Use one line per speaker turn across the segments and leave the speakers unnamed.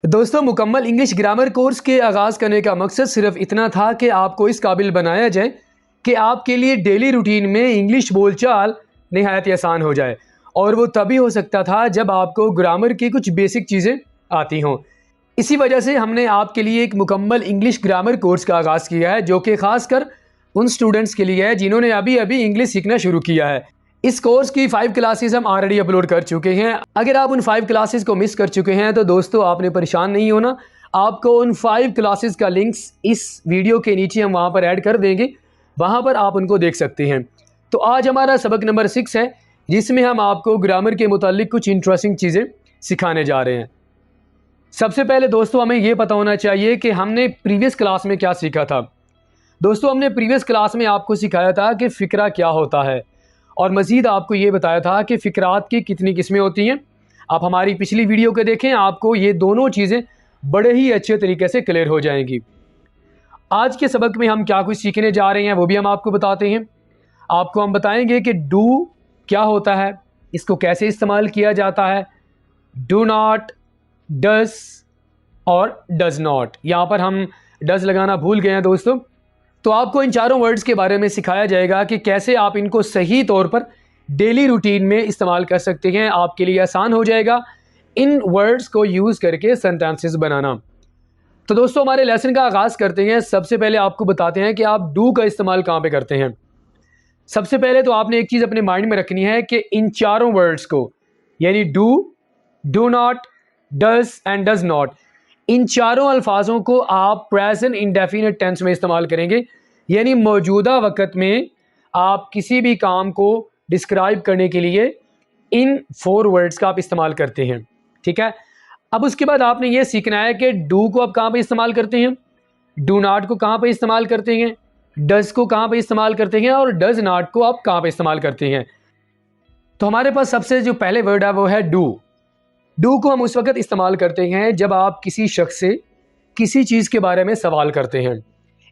दोस्तों, मुकम्मल English grammar course के आगाज़ करने का मकसद सिर्फ इतना था कि आपको इस काबिल बनाया जाए कि आपके लिए डेली रूटीन में इंग्लिश बोलचाल नहायत आसान हो जाए। और वो तभी हो सकता था जब आपको ग्रामर की कुछ बेसिक चीज़ें आती हों। इसी वजह से हमने आपके लिए एक मुकम्मल इंग्लिश ग्रामर कोर्स का आगाज़ किया है, जो कि ख़ासकर उन स्टूडेंट्स के लिए है जिन्होंने अभी अभी इंग्लिश सीखना शुरू किया है। इस कोर्स की 5 क्लासेस हम ऑलरेडी अपलोड कर चुके हैं। अगर आप उन 5 क्लासेस को मिस कर चुके हैं तो दोस्तों आपने परेशान नहीं होना, आपको उन 5 क्लासेस का लिंक्स इस वीडियो के नीचे हम वहाँ पर ऐड कर देंगे, वहाँ पर आप उनको देख सकते हैं। तो आज हमारा सबक नंबर 6 है, जिसमें हम आपको ग्रामर के मुतालिक कुछ इंटरेस्टिंग चीज़ें सिखाने जा रहे हैं। सबसे पहले दोस्तों हमें ये पता होना चाहिए कि हमने प्रीवियस क्लास में क्या सीखा था। दोस्तों, हमने प्रीवियस क्लास में आपको सिखाया था कि फ़िक्रा क्या होता है, और मज़ीद आपको ये बताया था कि फ़िक्रात की कितनी किस्में होती हैं। आप हमारी पिछली वीडियो को देखें, आपको ये दोनों चीज़ें बड़े ही अच्छे तरीके से क्लियर हो जाएंगी। आज के सबक में हम क्या कुछ सीखने जा रहे हैं वो भी हम आपको बताते हैं। आपको हम बताएंगे कि डू क्या होता है, इसको कैसे इस्तेमाल किया जाता है, डू नॉट, डज और डज नॉट। यहाँ पर हम डज लगाना भूल गए हैं दोस्तों। तो आपको इन चारों वर्ड्स के बारे में सिखाया जाएगा कि कैसे आप इनको सही तौर पर डेली रूटीन में इस्तेमाल कर सकते हैं। आपके लिए आसान हो जाएगा इन वर्ड्स को यूज़ करके सेंटेंसेस बनाना। तो दोस्तों हमारे लेसन का आगाज़ करते हैं। सबसे पहले आपको बताते हैं कि आप डू का इस्तेमाल कहाँ पे करते हैं। सबसे पहले तो आपने एक चीज़ अपने माइंड में रखनी है कि इन चारों वर्ड्स को, यानी do, do not, does and does not, इन चारों अल्फाजों को आप प्रेजेंट इंडेफिनिट टेंस में इस्तेमाल करेंगे। यानी मौजूदा वक़्त में आप किसी भी काम को डिस्क्राइब करने के लिए इन 4 वर्ड्स का आप इस्तेमाल करते हैं। ठीक है, अब उसके बाद आपने ये सीखना है कि डू को आप कहाँ पे इस्तेमाल करते हैं, डू नॉट को कहाँ पे इस्तेमाल करते हैं, डज को कहाँ पे इस्तेमाल करते हैं, और डज नॉट को आप कहाँ पे इस्तेमाल करते हैं। तो हमारे पास सबसे जो पहले वर्ड है वो है डू। डू को हम उस वक्त इस्तेमाल करते हैं जब आप किसी शख्स से किसी चीज़ के बारे में सवाल करते हैं।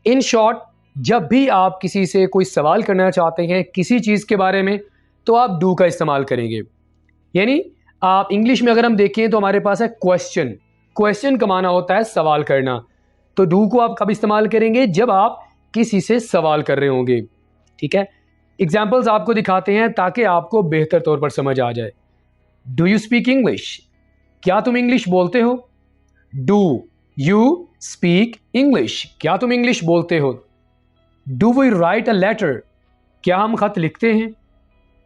इन शॉर्ट, जब भी आप किसी से कोई सवाल करना चाहते हैं किसी चीज़ के बारे में, तो आप डू का इस्तेमाल करेंगे। यानी आप इंग्लिश में अगर हम देखें तो हमारे पास है क्वेश्चन। क्वेश्चन का माना होता है सवाल करना। तो डू को आप कब इस्तेमाल करेंगे, जब आप किसी से सवाल कर रहे होंगे। ठीक है, एग्जाम्पल्स आपको दिखाते हैं ताकि आपको बेहतर तौर पर समझ आ जाए। डू यू स्पीक इंग्लिश, क्या तुम इंग्लिश बोलते हो। डू यू स्पीक इंग्लिश, क्या तुम इंग्लिश बोलते हो। Do we write a letter, क्या हम खत लिखते हैं।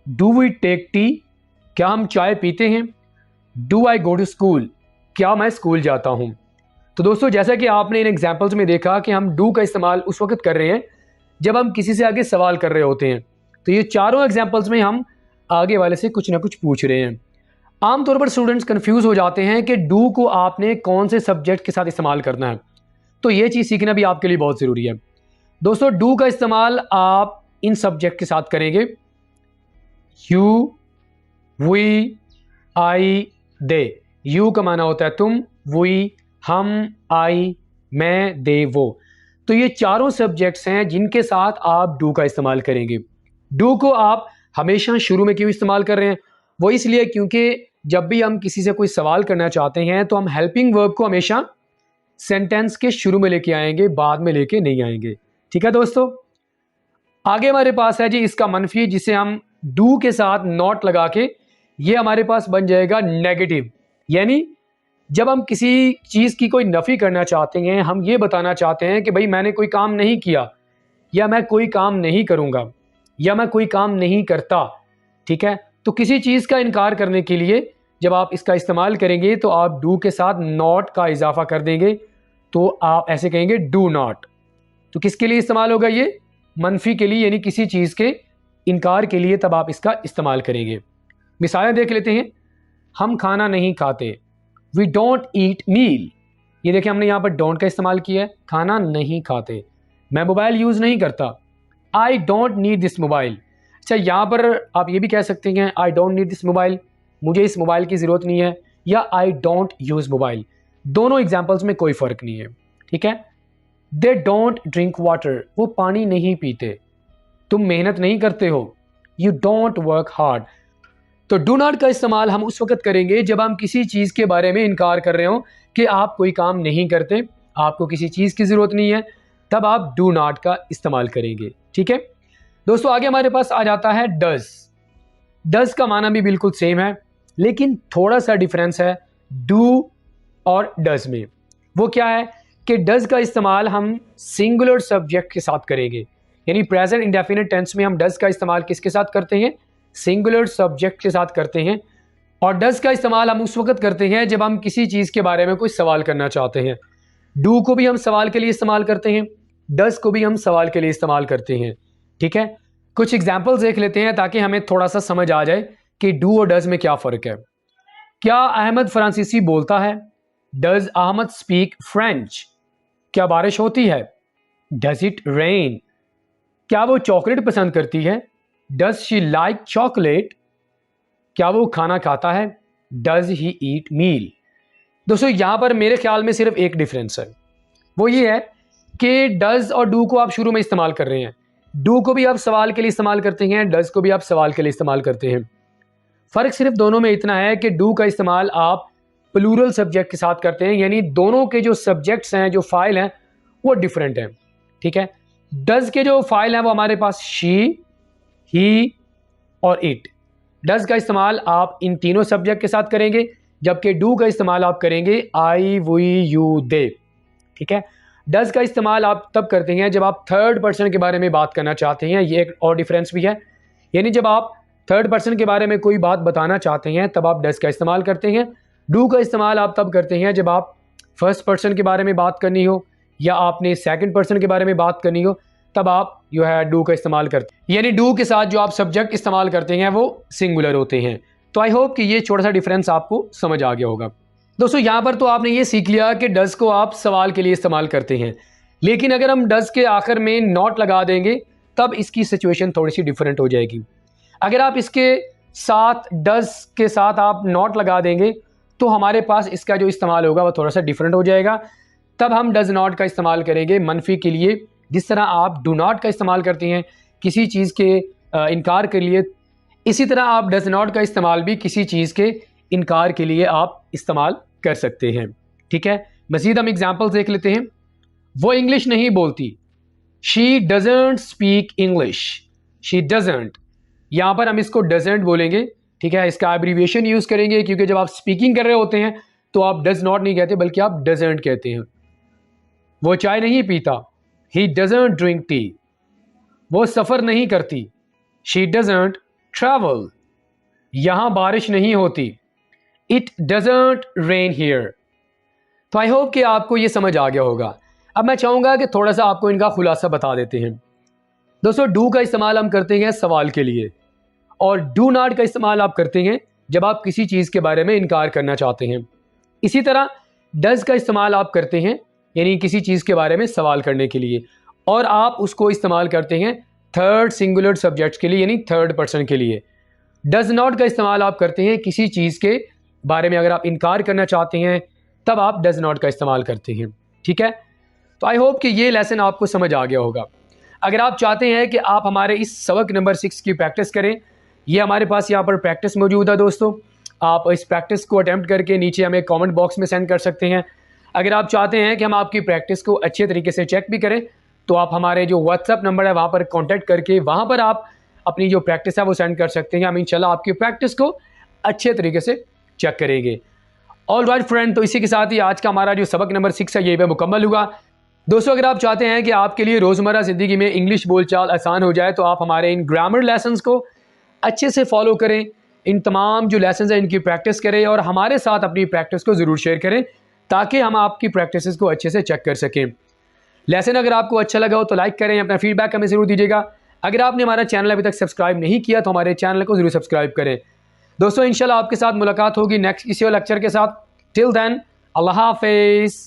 डू वी टेक टी, क्या हम चाय पीते हैं। Do I go to school, क्या मैं स्कूल जाता हूं। तो दोस्तों, जैसा कि आपने इन एग्जाम्पल्स में देखा कि हम डू का इस्तेमाल उस वक्त कर रहे हैं जब हम किसी से आगे सवाल कर रहे होते हैं। तो ये चारों एग्जाम्पल्स में हम आगे वाले से कुछ ना कुछ पूछ रहे हैं। आमतौर पर स्टूडेंट्स कंफ्यूज हो जाते हैं कि डू को आपने कौन से सब्जेक्ट के साथ इस्तेमाल करना है। तो ये चीज़ सीखना भी आपके लिए बहुत ज़रूरी है। दोस्तों, डू का इस्तेमाल आप इन सब्जेक्ट के साथ करेंगे। You, we, I, they. You का माना होता है तुम, वी हम, आई मैं, दे वो। तो ये चारों सब्जेक्ट्स हैं जिनके साथ आप डू का इस्तेमाल करेंगे। डू को आप हमेशा शुरू में क्यों इस्तेमाल कर रहे हैं, वो इसलिए क्योंकि जब भी हम किसी से कोई सवाल करना चाहते हैं तो हम हेल्पिंग वर्ब को हमेशा सेंटेंस के शुरू में लेके आएंगे, बाद में लेके नहीं आएंगे। ठीक है दोस्तों, आगे हमारे पास है जी इसका मनफी, जिसे हम डू के साथ नॉट लगा के ये हमारे पास बन जाएगा नेगेटिव। यानी जब हम किसी चीज़ की कोई नफ़ी करना चाहते हैं, हम ये बताना चाहते हैं कि भाई मैंने कोई काम नहीं किया, या मैं कोई काम नहीं करूँगा, या मैं कोई काम नहीं करता। ठीक है, तो किसी चीज़ का इनकार करने के लिए जब आप इसका इस्तेमाल करेंगे तो आप डू के साथ नॉट का इजाफा कर देंगे, तो आप ऐसे कहेंगे डू नॉट। तो किसके लिए इस्तेमाल होगा ये, मनफी के लिए, यानी किसी चीज़ के इनकार के लिए, तब आप इसका इस्तेमाल करेंगे। मिसालें देख लेते हैं। हम खाना नहीं खाते, वी डोंट ईट मील। ये देखिए हमने यहाँ पर डोंट का इस्तेमाल किया है, खाना नहीं खाते। मैं मोबाइल यूज़ नहीं करता, I don't need this mobile. अच्छा, यहाँ पर आप ये भी कह सकते हैं I don't need this mobile, मुझे इस मोबाइल की ज़रूरत नहीं है, या आई डोंट यूज़ मोबाइल। दोनों एग्जाम्पल्स में कोई फ़र्क नहीं है। ठीक है, दे डोंट ड्रिंक वाटर, वो पानी नहीं पीते। तुम मेहनत नहीं करते हो, यू डोंट वर्क हार्ड। तो डू नॉट का इस्तेमाल हम उस वक्त करेंगे जब हम किसी चीज़ के बारे में इनकार कर रहे हो कि आप कोई काम नहीं करते, आपको किसी चीज़ की ज़रूरत नहीं है, तब आप डू नॉट का इस्तेमाल करेंगे। ठीक है दोस्तों, आगे हमारे पास आ जाता है डज। डज का माना भी बिल्कुल सेम है, लेकिन थोड़ा सा डिफरेंस है डू और डज में। वो क्या है कि डज का इस्तेमाल हम सिंगुलर सब्जेक्ट के साथ करेंगे, यानी प्रेजेंट इंडेफिनिट टेंस में हम डज का इस्तेमाल किसके साथ करते हैं? सिंगुलर सब्जेक्ट के साथ करते हैं। और डज का इस्तेमाल हम उस वक्त करते हैं जब हम किसी चीज़ के बारे में कोई सवाल करना चाहते हैं। डू को भी हम सवाल के लिए इस्तेमाल करते हैं, डज को भी हम सवाल के लिए इस्तेमाल करते हैं। ठीक है, कुछ एग्जाम्पल्स देख लेते हैं ताकि हमें थोड़ा सा समझ आ जाए कि डू और डज में क्या फ़र्क है। क्या अहमद फ्रांसीसी बोलता है? Does Ahmad speak French? क्या बारिश होती है? Does it rain? क्या वो चॉकलेट पसंद करती है? Does she like chocolate? क्या वो खाना खाता है? Does he eat meal? दोस्तों यहाँ पर मेरे ख्याल में सिर्फ एक डिफरेंस है, वो ये है कि डज और डू को आप शुरू में इस्तेमाल कर रहे हैं, डू को भी आप सवाल के लिए इस्तेमाल करते हैं, डज को भी आप सवाल के लिए इस्तेमाल करते हैं। फ़र्क सिर्फ दोनों में इतना है कि डू का इस्तेमाल आप प्लूरल सब्जेक्ट के साथ करते हैं, यानी दोनों के जो सब्जेक्ट्स हैं, जो फाइल हैं, वो डिफरेंट हैं। ठीक है, डज के जो फाइल हैं वो हमारे पास शी, ही और इट। डज का इस्तेमाल आप इन तीनों सब्जेक्ट के साथ करेंगे, जबकि डू का इस्तेमाल आप करेंगे आई, वी, यू, दे। ठीक है, डज का इस्तेमाल आप तब करते हैं जब आप थर्ड पर्सन के बारे में बात करना चाहते हैं, ये एक और डिफरेंस भी है, यानी जब आप थर्ड पर्सन के बारे में कोई बात बताना चाहते हैं तब आप डज का इस्तेमाल करते हैं। डू का इस्तेमाल आप तब करते हैं जब आप फर्स्ट पर्सन के बारे में बात करनी हो या आपने सेकंड पर्सन के बारे में बात करनी हो, तब आप जो है डू का इस्तेमाल करते हैं, यानी डू के साथ जो आप सब्जेक्ट इस्तेमाल करते हैं वो सिंगुलर होते हैं। तो आई होप कि ये छोटा सा डिफरेंस आपको समझ आ गया होगा। दोस्तों यहाँ पर तो आपने ये सीख लिया कि डज को आप सवाल के लिए इस्तेमाल करते हैं, लेकिन अगर हम डज के आखिर में नॉट लगा देंगे तब इसकी सिचुएशन थोड़ी सी डिफरेंट हो जाएगी। अगर आप इसके साथ डज के साथ आप नॉट लगा देंगे तो हमारे पास इसका जो इस्तेमाल होगा वो थोड़ा सा डिफरेंट हो जाएगा। तब हम डज नॉट का इस्तेमाल करेंगे मनफी के लिए, जिस तरह आप डू नॉट का इस्तेमाल करते हैं किसी चीज़ के इनकार के लिए, इसी तरह आप डज नॉट का इस्तेमाल भी किसी चीज़ के इनकार के लिए आप इस्तेमाल कर सकते हैं। ठीक है, मज़ीद हम एग्जाम्पल्स देख लेते हैं। वो इंग्लिश नहीं बोलती, she doesn't speak English. She doesn't, यहाँ पर हम इसको डजेंट बोलेंगे। ठीक है, इसका एब्रीविएशन यूज़ करेंगे क्योंकि जब आप स्पीकिंग कर रहे होते हैं तो आप डज नॉट नहीं कहते बल्कि आप डजेंट कहते हैं। वो चाय नहीं पीता, ही डजेंट ड्रिंक टी। वो सफ़र नहीं करती, शी डजेंट ट्रैवल। यहाँ बारिश नहीं होती, इट डजेंट रेन हियर। तो आई होप कि आपको ये समझ आ गया होगा। अब मैं चाहूँगा कि थोड़ा सा आपको इनका खुलासा बता देते हैं। दोस्तों डू का इस्तेमाल हम करते हैं सवाल के लिए, और डू नॉट का इस्तेमाल आप करते हैं जब आप किसी चीज़ के बारे में इनकार करना चाहते हैं। इसी तरह डज का इस्तेमाल आप करते हैं यानी किसी चीज़ के बारे में सवाल करने के लिए, और आप उसको इस्तेमाल करते हैं थर्ड सिंगुलर सब्जेक्ट्स के लिए यानी थर्ड पर्सन के लिए। डज नॉट का इस्तेमाल आप करते हैं किसी चीज़ के बारे में अगर आप इनकार करना चाहते हैं तब आप डज नॉट का इस्तेमाल करते हैं। ठीक है, तो आई होप कि ये लेसन आपको समझ आ गया होगा। अगर आप चाहते हैं कि आप हमारे इस सबक नंबर 6 की प्रैक्टिस करें, ये हमारे पास यहाँ पर प्रैक्टिस मौजूद है दोस्तों। आप इस प्रैक्टिस को अटैम्प्ट करके नीचे हमें कमेंट बॉक्स में सेंड कर सकते हैं। अगर आप चाहते हैं कि हम आपकी प्रैक्टिस को अच्छे तरीके से चेक भी करें तो आप हमारे जो व्हाट्सएप नंबर है वहाँ पर कॉन्टैक्ट करके वहाँ पर आप अपनी जो प्रैक्टिस है वो सेंड कर सकते हैं। हम इंशाल्लाह आपकी प्रैक्टिस को अच्छे तरीके से चेक करेंगे। ऑल राइट फ्रेंड, तो इसी के साथ ही आज का हमारा जो सबक नंबर 6 है ये भी मुकम्मल हुआ। दोस्तों अगर आप चाहते हैं कि आपके लिए रोज़मर्रा ज़िंदगी में इंग्लिश बोलचाल आसान हो जाए तो आप हमारे इन ग्रामर लेसन्स को अच्छे से फॉलो करें, इन तमाम जो लेसन्स हैं इनकी प्रैक्टिस करें और हमारे साथ अपनी प्रैक्टिस को ज़रूर शेयर करें ताकि हम आपकी प्रैक्टिस को अच्छे से चेक कर सकें। लेसन अगर आपको अच्छा लगा हो तो लाइक करें, अपना फीडबैक हमें ज़रूर दीजिएगा। अगर आपने हमारा चैनल अभी तक सब्सक्राइब नहीं किया तो हमारे चैनल को ज़रूर सब्सक्राइब करें। दोस्तों इंशाल्लाह आपके साथ मुलाकात होगी नेक्स्ट किसी और लेक्चर के साथ। टिल देन अल्लाह हाफिज़।